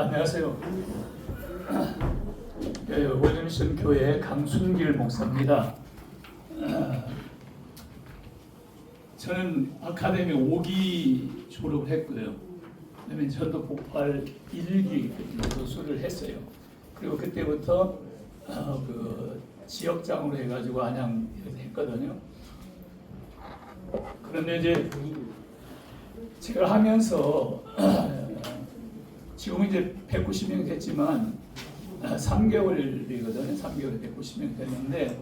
안녕하세요. 월드미션 교회 강순길 목사입니다. 저는 아카데미 5기 졸업을 했고요. 그다음에 전도 폭발 1기 교수를 했어요. 그리고 그때부터 그 지역장으로 해가지고 안양 했거든요. 그런데 이제 제가 하면서 지금 이제 190명 됐지만 3개월이거든요. 3개월에 190명 됐는데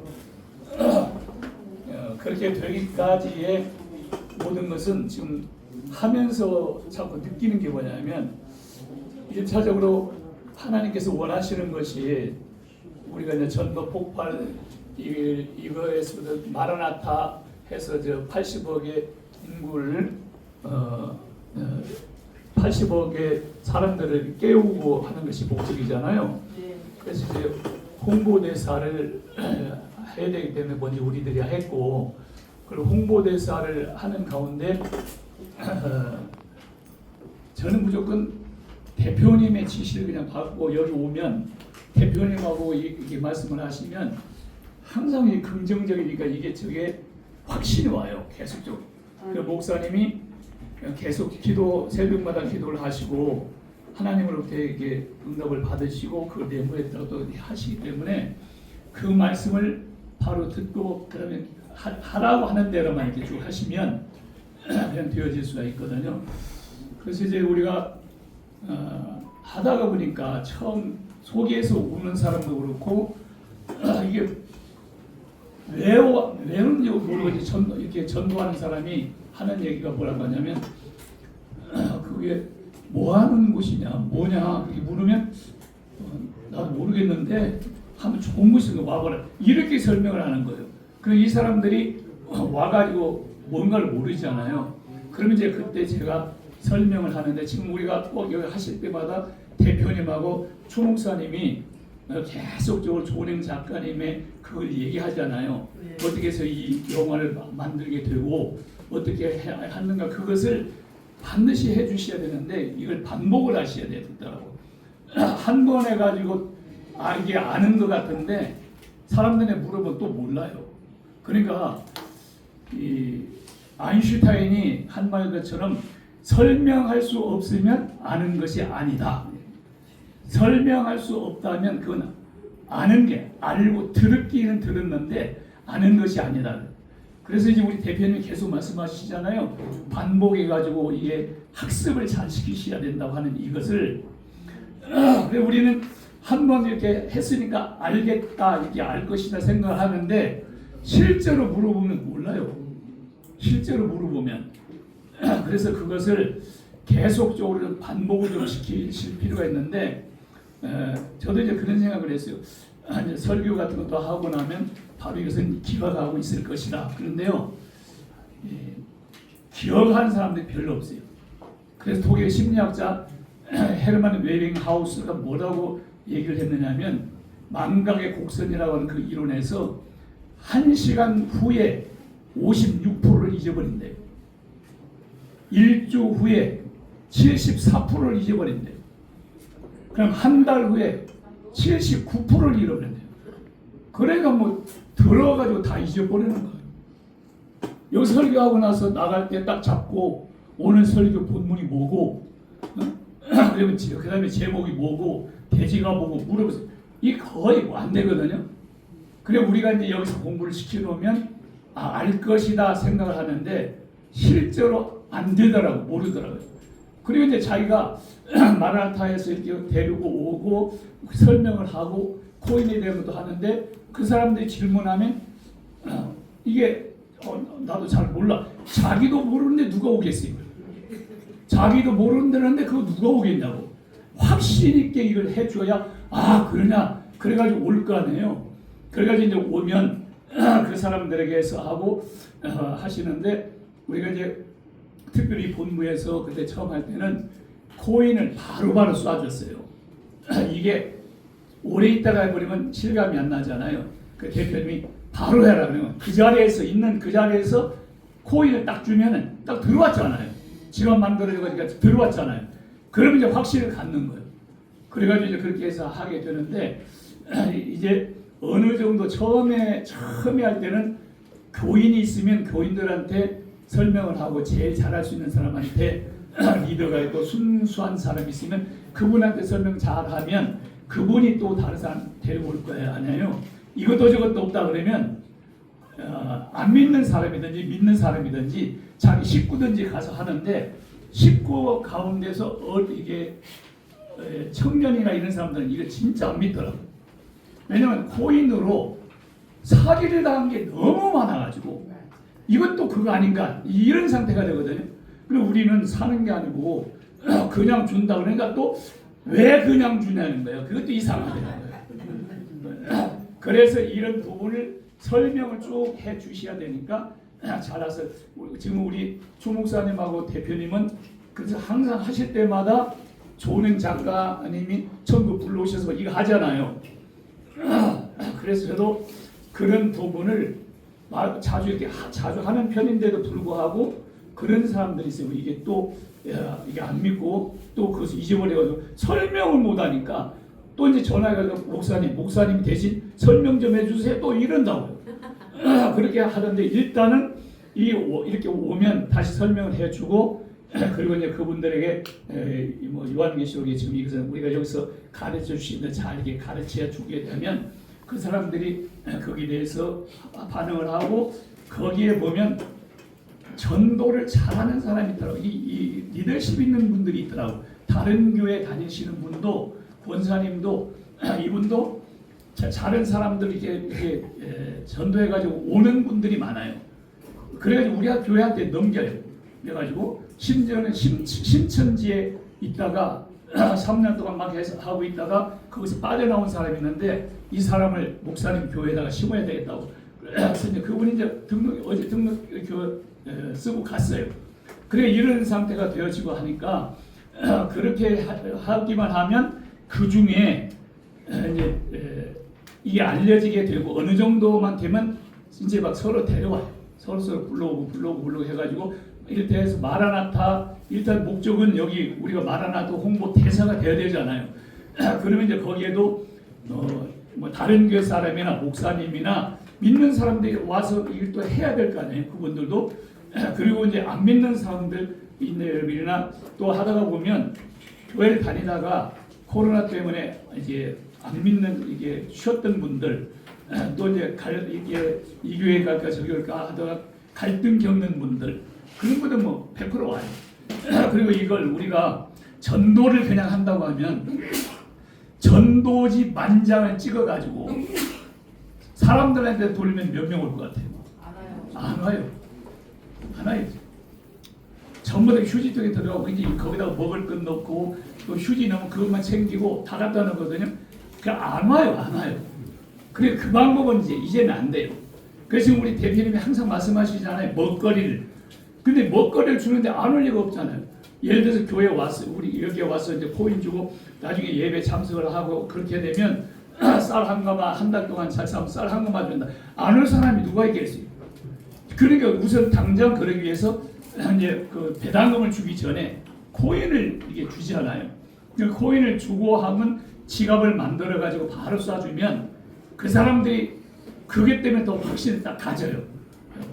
그렇게 되기까지의 모든 것은 지금 하면서 자꾸 느끼는 게 뭐냐면 1차적으로 하나님께서 원하시는 것이 우리가 이제 전도 폭발 이거에서부터 마라나타 해서 저 80억의 인구를 80억의 사람들을 깨우고 하는 것이 목적이잖아요. 그래서 이제 홍보대사를 해야 되기 때문에 먼저 우리들이 했고, 그리고 홍보대사를 하는 가운데 저는 무조건 대표님의 지시를 그냥 받고 여기 오면 대표님하고 이게 말씀을 하시면 항상 이 긍정적이니까 이게 저게 확신이 와요. 계속적으로. 그 목사님이 계속 새벽마다 기도를 하시고 하나님으로부터 이게 응답을 받으시고 그걸 내부에다가 또 하시기 때문에 그 말씀을 바로 듣고 그러면 하라고 하는 대로만 이렇게 쭉 하시면 그냥 되어질 수가 있거든요. 그래서 이제 우리가 하다가 보니까 처음 속에서 우는 사람도 그렇고 이게 왜 우는지 모르고 이렇게 전도하는 사람이 하는 얘기가 뭐라고 하냐면 그게 뭐 하는 곳이냐 뭐냐 이렇게 물으면 나도 모르겠는데 하면 좋은 곳인가 와보라 이렇게 설명을 하는 거예요. 그럼 이 사람들이 와가지고 뭔가를 모르잖아요. 그러면 이제 그때 제가 설명을 하는데 지금 우리가 꼭 여기 하실 때마다 대표님하고 추목사님이 계속적으로 조은행 작가님의 그걸 얘기하잖아요. 어떻게 해서 이 영화를 만들게 되고 어떻게 하는가 그것을 반드시 해주셔야 되는데 이걸 반복을 하셔야 되더라고. 한 번 해가지고 이게 아는 것 같은데 사람들이 물어보면 또 몰라요. 그러니까 이 아인슈타인이 한 말 것처럼 설명할 수 없으면 아는 것이 아니다. 설명할 수 없다면 그건 아는 게 알고 들었기는 들었는데 아는 것이 아니다. 그래서 이제 우리 대표님이 계속 말씀하시잖아요. 반복해가지고 이게 학습을 잘 시키셔야 된다고 하는 이것을 우리는 한 번 이렇게 했으니까 알겠다 이렇게 알 것이다 생각을 하는데 실제로 물어보면 몰라요. 실제로 물어보면 그래서 그것을 계속적으로 반복을 좀 시키실 필요가 있는데 저도 이제 그런 생각을 했어요. 이제 설교 같은 것도 하고 나면 바로 이것은 기억하고 있을 것이다. 그런데요, 기억하는 사람들이 별로 없어요. 그래서 독일 심리학자 헤르만 웨링하우스가 뭐라고 얘기를 했느냐면 망각의 곡선이라고 하는 그 이론에서 1시간 후에 56%를 잊어버린대요. 1주 후에 74%를 잊어버린대요. 그럼 한 달 후에 79%를 잃어버린대요. 그러니까 뭐 들어가지고 다 잊어버리는 거예요. 여기 설교하고 나서 나갈 때 딱 잡고 오늘 설교 본문이 뭐고 그러면 그 다음에 제목이 뭐고 대지가 뭐고 물어보세요. 이게 거의 뭐 안 되거든요. 그래 우리가 이제 여기서 공부를 시켜놓으면 알 것이다 생각을 하는데 실제로 안 되더라고 모르더라고요. 그리고 이제 자기가 마라나타에서 이렇게 데리고 오고 설명을 하고 코인에 대한 것도 하는데 그 사람들이 질문하면 이게 나도 잘 몰라. 자기도 모르는데 누가 오겠어요? 자기도 모르는데 그거 누가 오겠냐고. 확신 있게 이걸 해줘야 그러냐. 그래가지고 올 거 아니에요. 그래가지고 이제 오면 그 사람들에게서 하고 하시는데 우리가 이제 특별히 본부에서 그때 처음 할 때는 코인을 바로바로 쏴줬어요. 이게 오래 있다가 해버리면 실감이 안 나잖아요. 그 대표님이 바로 해라 그러면 그 자리에서 있는 그 자리에서 코인을 딱 주면은 딱 들어왔잖아요. 지금 만들어져가지고 들어왔잖아요. 그러면 이제 확신을 갖는 거예요. 그래가지고 이제 그렇게 해서 하게 되는데 이제 어느 정도 처음에 할 때는 교인이 있으면 교인들한테 설명을 하고 제일 잘할 수 있는 사람한테 리더가 있고 순수한 사람이 있으면 그분한테 설명 잘하면 그분이 또 다른 사람 데리고 올 거예요. 아니에요. 이것도 저것도 없다 그러면 안 믿는 사람이든지 믿는 사람이든지 자기 식구든지 가서 하는데 식구 가운데서 이게 청년이나 이런 사람들은 이거 진짜 안 믿더라고요. 왜냐면 코인으로 사기를 당한 게 너무 많아가지고 이것도 그거 아닌가 이런 상태가 되거든요. 그리고 우리는 사는 게 아니고 그냥 준다 그러니까 또 왜 그냥 주냐는 거예요. 그것도 이상하더라고요. 그래서 이런 부분을 설명을 쭉 해주셔야 되니까 잘해서 지금 우리 조 목사님하고 대표님은 그래서 항상 하실 때마다 조은행 작가님이 전부 불러오셔서 이거 하잖아요. 그래서 저도 그런 부분을 자주 이렇게 자주 하는 편인데도 불구하고 그런 사람들이 있어요. 이게 또 이게 안 믿고 또 그것을 잊어버려가지고 설명을 못하니까 또 이제 전화해가지고 목사님 대신 설명 좀 해주세요. 또 이런다고요. 그렇게 하던데 일단은 이렇게 오면 다시 설명을 해주고 그리고 이제 그분들에게 뭐 요한계시록에 지금 이것은 우리가 여기서 가르쳐 주시는데 잘 이렇게 가르쳐 주게 되면 그 사람들이 거기에 대해서 반응을 하고 거기에 보면 전도를 잘하는 사람이 있더라고. 이 리더십 있는 분들이 있더라고. 다른 교회 다니시는 분도 권사님도 이분도 다른 사람들 이렇게 전도해가지고 오는 분들이 많아요. 그래가지고 우리가 교회한테 넘겨요. 그래가지고 심지어는 신천지에 있다가 3년 동안 막 해서 하고 있다가 거기서 빠져나온 사람이 있는데 이 사람을 목사님 교회에다가 심어야 되겠다고. 그래서 이제 그분이 이제 어제 등록 쓰고 갔어요. 그래 이런 상태가 되어지고 하니까 그렇게 하기만 하면 그 중에 이제 이게 알려지게 되고 어느 정도만 되면 이제 막 서로 데려와요. 서로 불러오고 해가지고 이렇게 해서 마라나타 일단 목적은 여기 우리가 마라나타 홍보 대사가 되어야 되잖아요. 그러면 이제 거기에도 뭐 다른 교회 사람이나 목사님이나 믿는 사람들이 와서 이걸 또 해야 될 거 아니에요. 그분들도 그리고 이제 안 믿는 사람들 있네요. 또 하다가 보면 교회를 다니다가 코로나 때문에 이제 안 믿는 이게 쉬었던 분들 또 이제 이게 이 교회 갈까 저 교회 갈까 하다가 갈등 겪는 분들 그런 분들 뭐 100% 와요. 그리고 이걸 우리가 전도를 그냥 한다고 하면 전도지 만장을 찍어가지고 사람들한테 돌리면 몇 명 올 것 같아요? 안 와요. 하나요. 전부 다 휴지통에 들어가고 이제 거기다가 먹을 것 넣고 또 휴지 넣으면 그것만 챙기고 다 갖다 놓거든요. 그러니까 안 와요. 그래 그 방법은 이제는 안 돼요. 그래서 우리 대표님이 항상 말씀하시잖아요. 먹거리를. 근데 먹거리를 주는데 안 올 리가 없잖아요. 예를 들어서 교회 왔어, 우리 여기에 와서 이제 코인 주고 나중에 예배 참석을 하고 그렇게 되면 쌀 한 가마 한 달 동안 잘 싸면 쌀 한 가마 준다. 안 올 사람이 누가 있겠어요? 그러니까 우선 당장 그러기 위해서 이제 그 배당금을 주기 전에 코인을 이게 주잖아요. 그 코인을 주고 하면 지갑을 만들어 가지고 바로 쏴주면 그 사람들이 그게 때문에 더 확신을 딱 가져요.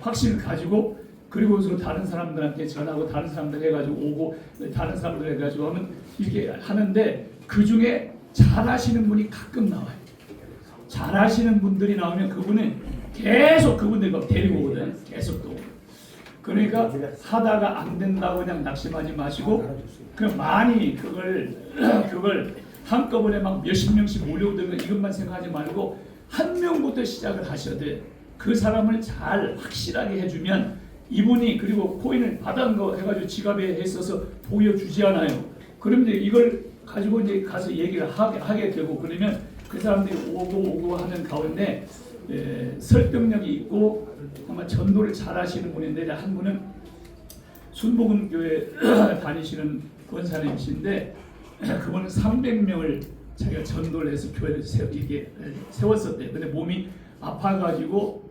확신을 가지고 그리고서 다른 사람들한테 전하고 다른 사람들 해가지고 오고 다른 사람들 해가지고 하면 이렇게 하는데 그 중에 잘하시는 분이 가끔 나와요. 잘하시는 분들이 나오면 그분은 계속 그분들 막 데리고 오거든요. 계속 또. 그러니까 하다가 안 된다고 그냥 낙심하지 마시고 그냥 많이 그걸 한꺼번에 막 몇십 명씩 몰려오던 이것만 생각하지 말고 한 명부터 시작을 하셔야 돼. 그 사람을 잘 확실하게 해주면 이분이 그리고 코인을 받은 거 해가지고 지갑에 있어서 보여주지 않아요. 그러면 이걸 가지고 이제 가서 얘기를 하게 되고 그러면 그 사람들이 오고 하는 가운데 설득력이 있고 아마 전도를 잘 하시는 분인데 한 분은 순복음교회 다니시는 권사님이신데 그분은 300명을 자기가 전도를 해서 교회를 세웠었대요. 근데 몸이 아파가지고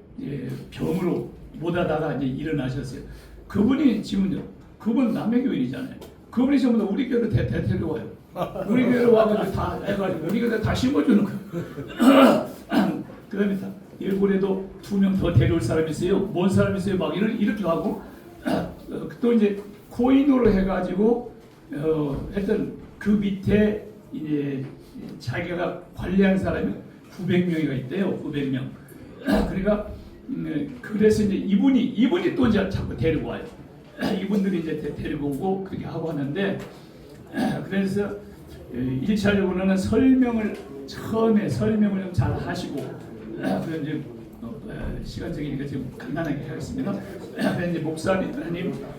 병으로 못 하다가 이제 일어나셨어요. 그분이 지금 그분 남의 교인이잖아요. 그분이 전부 다 우리 교회로 데려와요. 우리 교회로 와가지고 다 해가지고 우리 교회 다 심어주는 거예요. 그다음에 일본에도 2명 더 데려올 사람이 있어요. 뭔 사람이 있어요? 막 이렇게 하고 또 이제 코인으로 해가지고 했던 그 밑에 이제 자기가 관리한 사람이 900명이가 있대요. 900명. 그러니까 그래서 이제 이분이 또 이제 자꾸 데리고 와요. 이분들이 이제 데리고 오고 그렇게 하고 하는데 그래서 1차적으로는 처음에 설명을 좀 잘 하시고 그래서 이제 시간적이니까 지금 간단하게 하겠습니다. 이제 목사님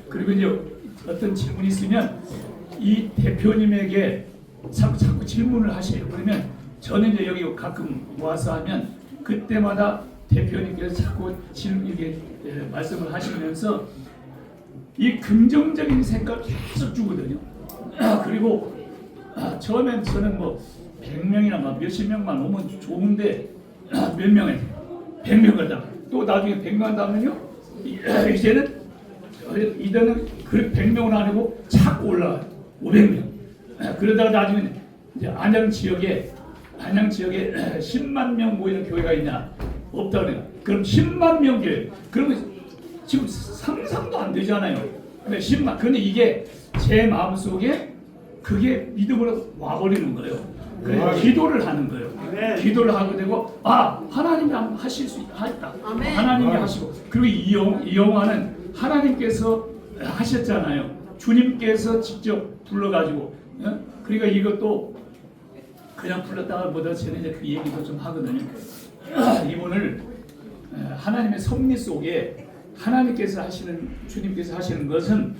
그리고 이제 어떤 질문이 있으면 이 대표님에게 자꾸 질문을 하세요. 그러면 저는 이제 여기 가끔 와서 하면 그때마다 대표님께서 자꾸 이렇게 말씀을 하시면서 이 긍정적인 생각 계속 주거든요. 그리고 처음엔 저는 뭐 100명이나 막 몇십 명만 오면 좋은데 몇 명에 100명 가다 또 나중에 100명 하면요 이제는 100명은 아니고 자꾸 올라가요. 500명. 그러다가 나중에 이제 안양 지역에 10만 명 모이는 교회가 있냐? 없다 그래요. 그럼 10만 명 교회. 그러면 지금 상상도 안 되잖아요. 근데 10만. 근데 이게 제 마음속에 그게 믿음으로 와버리는 거예요. 그래서 기도를 하는 거예요. 기도를 하게 되고 하나님이 하실 수 있다. 하나님이 하시고 그리고 이 영화는 하나님께서 하셨잖아요. 주님께서 직접 불러가지고 그러니까 이것도 그냥 불렀다가 보다 저는 이제 그 얘기도 좀 하거든요. 이분을 하나님의 섭리 속에 하나님께서 하시는 주님께서 하시는 것은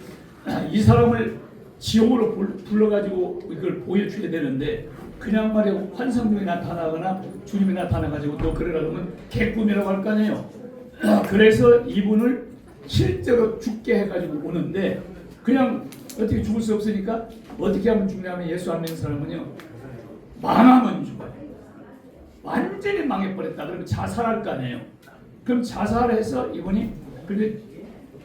이 사람을 지옥으로 불러가지고 이걸 보여줘야 되는데 그냥 말이야 환상 중에 나타나거나 주님이 나타나가지고 너 그러라 그러면 개꿈이라고 할 거 아니에요. 그래서 이분을 실제로 죽게 해가지고 오는데 그냥 어떻게 죽을 수 없으니까 어떻게 하면 죽냐면 예수 안 믿는 사람은요 망하면 죽어요. 완전히 망해버렸다. 그러면 자살할 거 아니에요. 그럼 자살해서 이분이 근데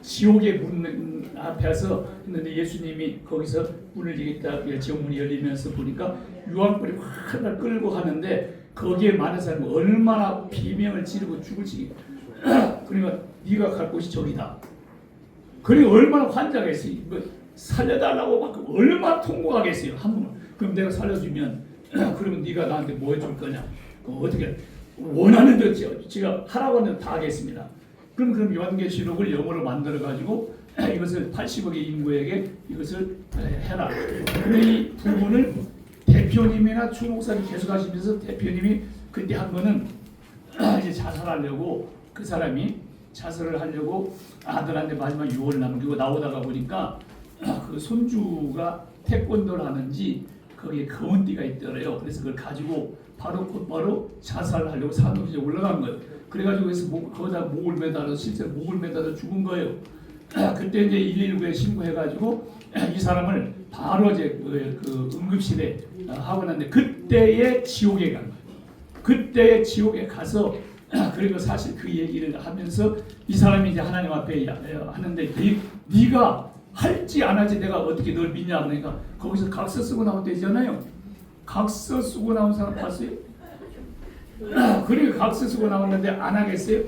지옥의 문 앞에서 했는데 예수님이 거기서 문을 열겠다. 지옥 문이 열리면서 보니까 유황불이 확 끌고 가는데 거기에 많은 사람이 얼마나 비명을 지르고 죽을지 그러니까 네가 갈 곳이 저기다. 그리고 얼마나 환장했어요. 살려달라고 막 얼마나 통곡하겠어요. 한 번. 그럼 내가 살려주면 그러면 네가 나한테 뭐 해줄 거냐? 어떻게 원하는 대로 제가 하라고 하는 다 하겠습니다. 그럼 요한계시록을 영어로 만들어 가지고 이것을 80억의 인구에게 이것을 해라. 근데 이 두 분을 대표님이나 추 목사님 계속 하시면서 대표님이 그때 한 번은 이제 자살하려고 그 사람이 자살을 하려고 아들한테 마지막 6월 남기고 나오다가 보니까 그 손주가 태권도를 하는지 거기에 검은 띠가 있더래요. 그래서 그걸 가지고 곧바로 자살을 하려고 산으로 이제 올라간 거예요. 그래가지고 거기다 목을 매달아서 실제로 목을 매달아 죽은 거예요. 그때 이제 119에 신고해가지고 이 사람을 바로 이제 그 응급실에 하고 났는데 그때의 지옥에 간 거예요. 그때의 지옥에 가서 그리고 사실 그 얘기를 하면서 이 사람이 이제 하나님 앞에 하는데 네가 할지 안 할지 내가 어떻게 널 믿냐 그러니까 거기서 각서 쓰고 나올 때잖아요. 각서 쓰고 나온 사람 봤어요? 그리고 각서 쓰고 나왔는데 안 하겠어요?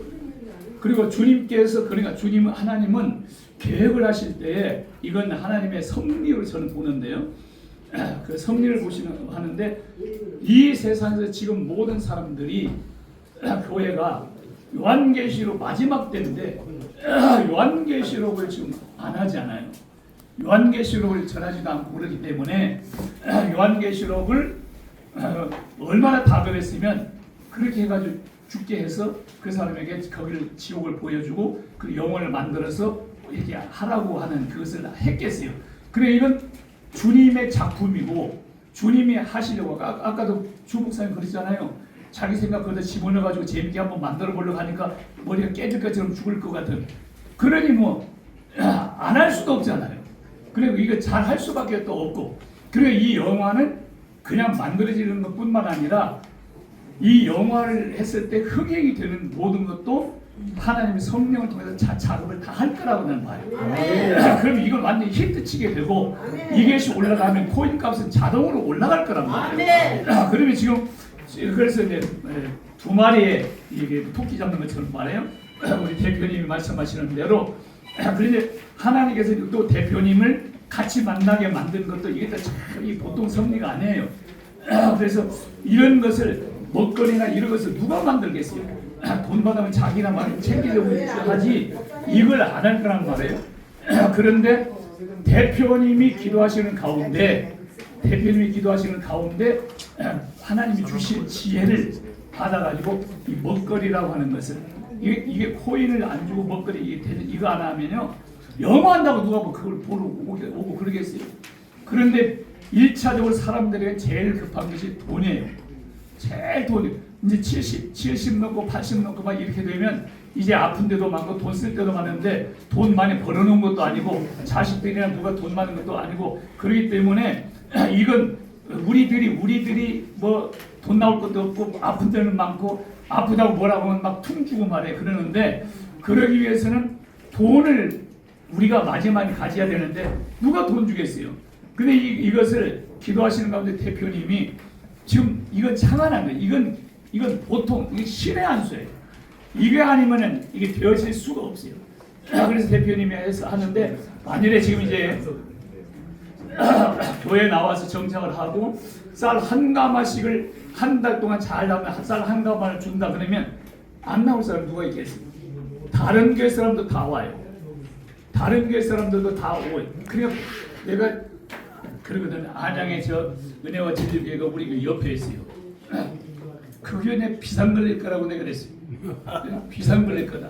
그리고 주님께서 그러니까 하나님은 계획을 하실 때 이건 하나님의 섭리를 저는 보는데요. 그 섭리를 하는데 이 세상에서 지금 모든 사람들이 교회가 요한계시록 마지막 때인데 요한계시록을 지금 안 하지 않아요. 요한계시록을 전하지도 않고 그러기 때문에 요한계시록을 얼마나 다급했으면 그렇게 해가지고 죽게 해서 그 사람에게 거기를 지옥을 보여주고 그 영혼을 만들어서 이렇게 하라고 하는 그것을 했겠어요. 그래 이건 주님의 작품이고 주님이 하시려고 아까도 주 목사님 그러잖아요. 자기 생각 거기다 집어넣어가지고 재밌게 한번 만들어 보려고 하니까 머리가 깨질 것처럼 죽을 것 같은. 그러니 뭐 안 할 수도 없잖아요. 그리고 이거 잘 할 수밖에 또 없고. 그리고 이 영화는 그냥 만들어지는 것뿐만 아니라 이 영화를 했을 때 흥행이 되는 모든 것도 하나님의 성령을 통해서 작업을 다 할 거라고 나는 봐요. 그럼 이걸 완전히 히트치게 되고 이것이 올라가면 코인 값은 자동으로 올라갈 거란 말이에요. 그러면 지금 그래서 이제 두 마리의 이게 토끼 잡는 것처럼 말해요. 우리 대표님이 말씀하시는 대로 그런데 하나님께서 또 대표님을 같이 만나게 만든 것도 이게 다 참 보통 섭리가 아니에요. 그래서 이런 것을 먹거리나 이런 것을 누가 만들겠어요? 돈 받으면 자기나 막 챙기려고 하지 이걸 안 할 거란 말이에요. 그런데 대표님이 기도하시는 가운데 하나님이 주신 지혜를 받아가지고 이 먹거리라고 하는 것을 이게 코인을 안 주고 먹거리 이거 안 하면요 영어한다고 누가 뭐 그걸 보러 오고 그러겠어요. 그런데 1차적으로 사람들에게 제일 급한 것이 돈이에요. 제일 돈이 이제 70 넘고 80 넘고 막 이렇게 되면 이제 아픈 데도 많고 돈 쓸 때도 많은데 돈 많이 벌어놓은 것도 아니고 자식들이나 누가 돈 많은 것도 아니고 그렇기 때문에 이건 우리들이 뭐 돈 나올 것도 없고 아픈 데는 많고 아프다고 뭐라고 하면 막 퉁주고 말해 그러는데 그러기 위해서는 돈을 우리가 마지막에 가져야 되는데 누가 돈 주겠어요? 근데 이것을 기도하시는 가운데 대표님이 지금 이건 창안한 거예요. 이건 보통 이게 신의 한 수예요. 이게 아니면은 이게 되어질 수가 없어요. 그래서 대표님이 해서 하는데 만일에 지금 이제 교회 나와서 정착을 하고 쌀 한 가마씩을 한 달 동안 잘 나오면 쌀 한 가마를 준다 그러면 안 나올 사람 누가 있겠어요? 다른 교회 사람도 다 와요. 다른 교회 사람들도 다 오고. 그러니까 내가 그러거든. 안양에 저 은혜와 진리교회가 우리 그 옆에 있어요. 그 교회 비상 걸릴 거라고 내가 그랬어요. 비상 걸릴 거다.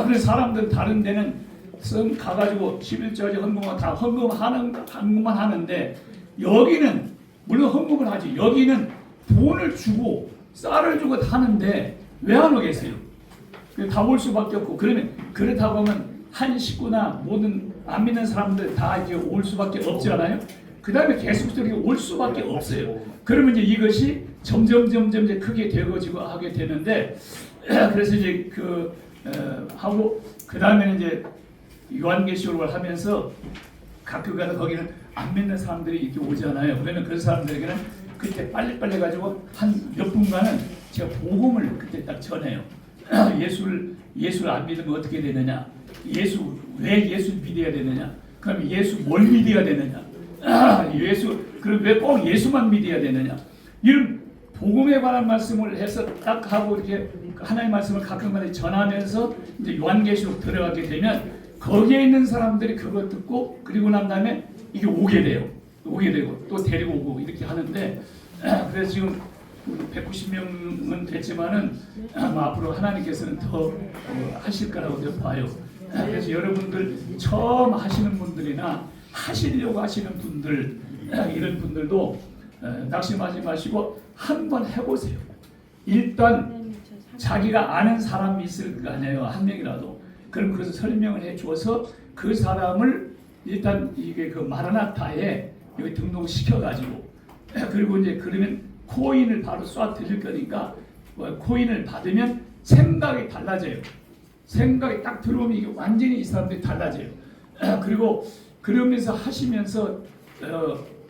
그래서 사람들 다른 데는 성 가가지고 11조까지 헌금만 하는데 여기는 물론 헌금을 하지. 여기는 돈을 주고 쌀을 주고 하는데 왜 안 오겠어요? 다 올 수밖에 없고 그러면 그렇다고 하면 한 식구나 모든 안 믿는 사람들 다 이제 올 수밖에 없지 않아요? 그 다음에 계속적으로 올 수밖에 없어요. 그러면 이제 이것이 점점 이제 크게 되어지고 하게 되는데 그래서 이제 하고 그 다음에는 이제 요한계시록을 하면서 가끔 가다 거기는 안 믿는 사람들이 이렇게 오잖아요. 그러면 그 사람들에게는 그때 빨리빨리 가지고 한 몇 분간은 제가 복음을 그때 딱 전해요. 예수를 안 믿으면 어떻게 되느냐? 왜 예수 믿어야 되느냐? 그럼 예수 뭘 믿어야 되느냐? 그럼 왜 꼭 예수만 믿어야 되느냐? 이런 복음에 관한 말씀을 해서 딱 하고 이렇게 하나님의 말씀을 가끔가다 전하면서 이제 요한계시록 들어가게 되면 거기에 있는 사람들이 그거 듣고 그리고 난 다음에 이게 오게 되고 또 데리고 오고 이렇게 하는데 그래서 지금 190명은 됐지만은 앞으로 하나님께서는 더 하실 거라고 봐요. 그래서 여러분들 처음 하시는 분들이나 하시려고 하시는 분들 이런 분들도 낙심하지 마시고 한번 해보세요. 일단 자기가 아는 사람이 있을 거 아니에요. 한 명이라도. 그럼 그래서 설명을 해줘서 그 사람을 일단 이게 그 마라나타에 여기 등록시켜가지고 그리고 이제 그러면 코인을 바로 쏴 드릴 거니까 코인을 받으면 생각이 달라져요. 생각이 딱 들어오면 이게 완전히 이 사람들이 달라져요. 그리고 그러면서 하시면서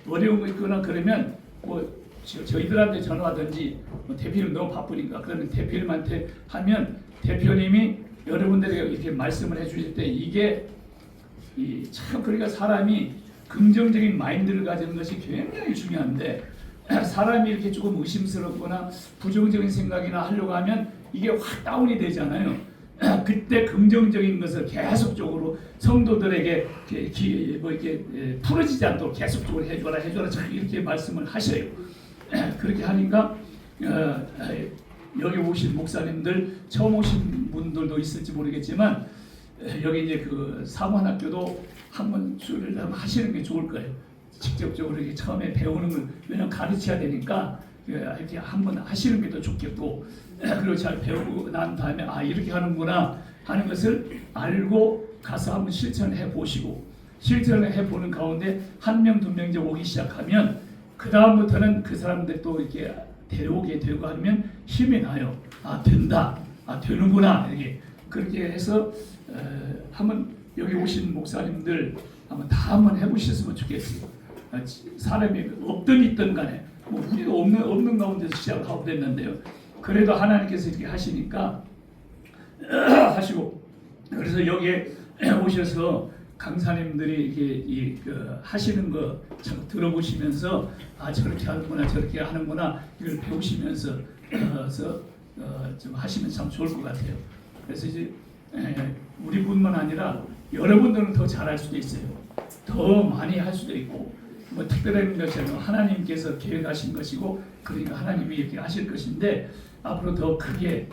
어려운 거 있거나 그러면 뭐 저희들한테 전화하든지 대표님 너무 바쁘니까 그러면 대표님한테 하면 대표님이 여러분들에게 이렇게 말씀을 해주실 때 이게 참 그러니까 사람이 긍정적인 마인드를 가지는 것이 굉장히 중요한데 사람이 이렇게 조금 의심스럽거나 부정적인 생각이나 하려고 하면 이게 확 다운이 되잖아요. 그때 긍정적인 것을 계속적으로 성도들에게 이렇게 풀어지지 않도록 계속적으로 해줘라 이렇게 말씀을 하셔요. 그렇게 하니까 여기 오신 목사님들 처음 오신 분들도 있을지 모르겠지만 여기 이제 그 사관학교도 한번 수요일에 한번 하시는 게 좋을 거예요. 직접적으로 이렇게 처음에 배우는 걸 왜냐면 가르쳐야 되니까 이렇게 한번 하시는 게 더 좋겠고 그리고 잘 배우고 난 다음에 이렇게 하는구나 하는 것을 알고 가서 한번 실천해 보시고 실천을 해 보는 가운데 한 명 두 명 이제 오기 시작하면 그 다음부터는 그 사람들 또 이렇게 데려오게 되고 하면 힘이 나요. 된다. 되는구나. 이렇게 그렇게 해서 한번 여기 오신 목사님들 한번 해보셨으면 좋겠어요. 사람이 없든 있든 간에 뭐 우리도 없는 가운데서 시작하고 그랬는데요. 그래도 하나님께서 이렇게 하시니까 하시고, 그래서 여기에 오셔서 강사님들이 이렇게 하시는 거 들어보시면서 저렇게 하는구나 저렇게 하는구나 이걸 배우시면서 좀 하시면 참 좋을 것 같아요. 그래서 이제 우리뿐만 아니라 여러분들은 더 잘할 수도 있어요. 더 많이 할 수도 있고, 뭐 특별한 것처럼 하나님께서 계획하신 것이고, 그러니까 하나님이 이렇게 하실 것인데, 앞으로 더 크게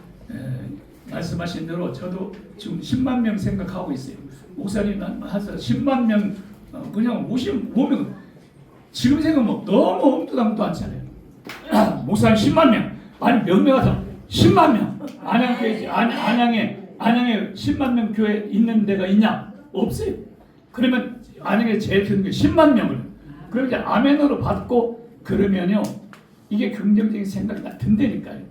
말씀하신 대로 저도 지금 10만 명 생각하고 있어요. 목사님 하서 10만 명 그냥 오면 지금 생각하면 너무 엉뚱하지도 않잖아요. 목사님 10만 명, 아니 몇 명 와서 10만 명. 안양에 10만 명 교회 있는 데가 있냐? 없어요. 그러면 안양에 제일 큰 게 10만 명을 그렇게 아멘으로 받고 그러면요, 이게 긍정적인 생각이 든다니까요.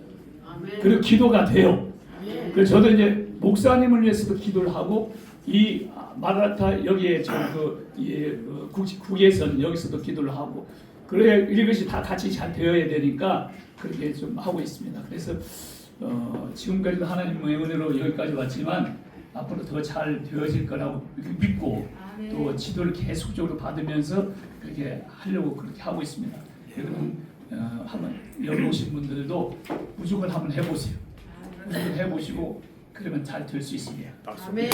그리고 기도가 돼요. 그래서 저도 이제 목사님을 위해서도 기도를 하고, 이 마라타 여기에 국에선 여기서도 기도를 하고, 그래야 이것이 다 같이 잘 되어야 되니까 그렇게 좀 하고 있습니다. 그래서 지금까지도 하나님의 은혜로 여기까지 왔지만 앞으로 더 잘 되어질 거라고 믿고, 또 지도를 계속적으로 받으면서 그렇게 하려고 그렇게 하고 있습니다. 여러분 한번 여기 오신 분들도 무조건 한번 해보세요. 무조건 해보시고 그러면 잘 될 수 있습니다. 아멘.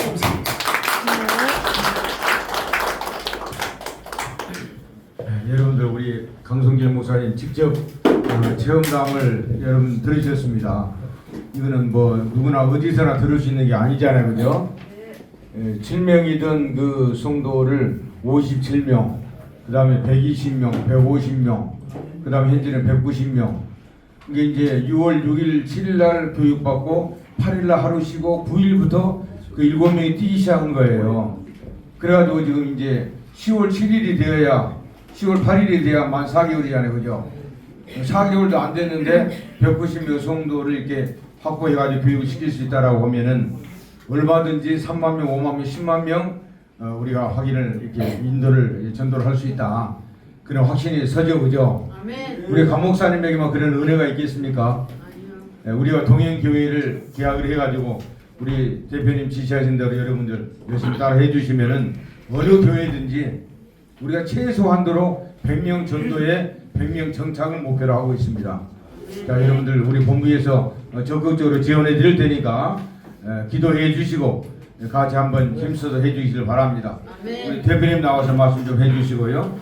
여러분들 우리 강성길 목사님 직접 체험담을 여러분 들으셨습니다. 이거는 뭐 누구나 어디서나 들을 수 있는 게 아니잖아요, 그죠? 7명이던 그 성도를 57명, 그 다음에 120명, 150명, 그 다음에 현재는 190명. 이게 이제 6월 6일, 7일 날 교육받고 8일 날 하루 쉬고 9일부터 그 7명이 뛰기 시작한 거예요. 그래가지고 지금 이제 10월 7일이 되어야 10월 8일이 돼야 만 4개월이잖아요, 그죠? 4개월도 안 됐는데 190명 성도를 이렇게 확보해가지고 교육을 시킬 수 있다라고 하면은 얼마든지 3만 명, 5만 명, 10만 명 우리가 확인을 이렇게 전도를 할 수 있다. 그런 확신이 서죠, 그죠? 아멘. 우리 강 목사님에게만 그런 은혜가 있겠습니까? 우리가 동행교회를 계약을 해가지고 우리 대표님 지시하신 대로 여러분들 열심히 따라 해주시면은 어느 교회든지 우리가 최소한도로 100명 전도에 100명 정착을 목표로 하고 있습니다. 자, 여러분들 우리 본부에서 적극적으로 지원해 드릴 테니까 기도해 주시고 같이 한번 힘써서 해 주시길 바랍니다. 우리 대표님 나와서 말씀 좀 해 주시고요.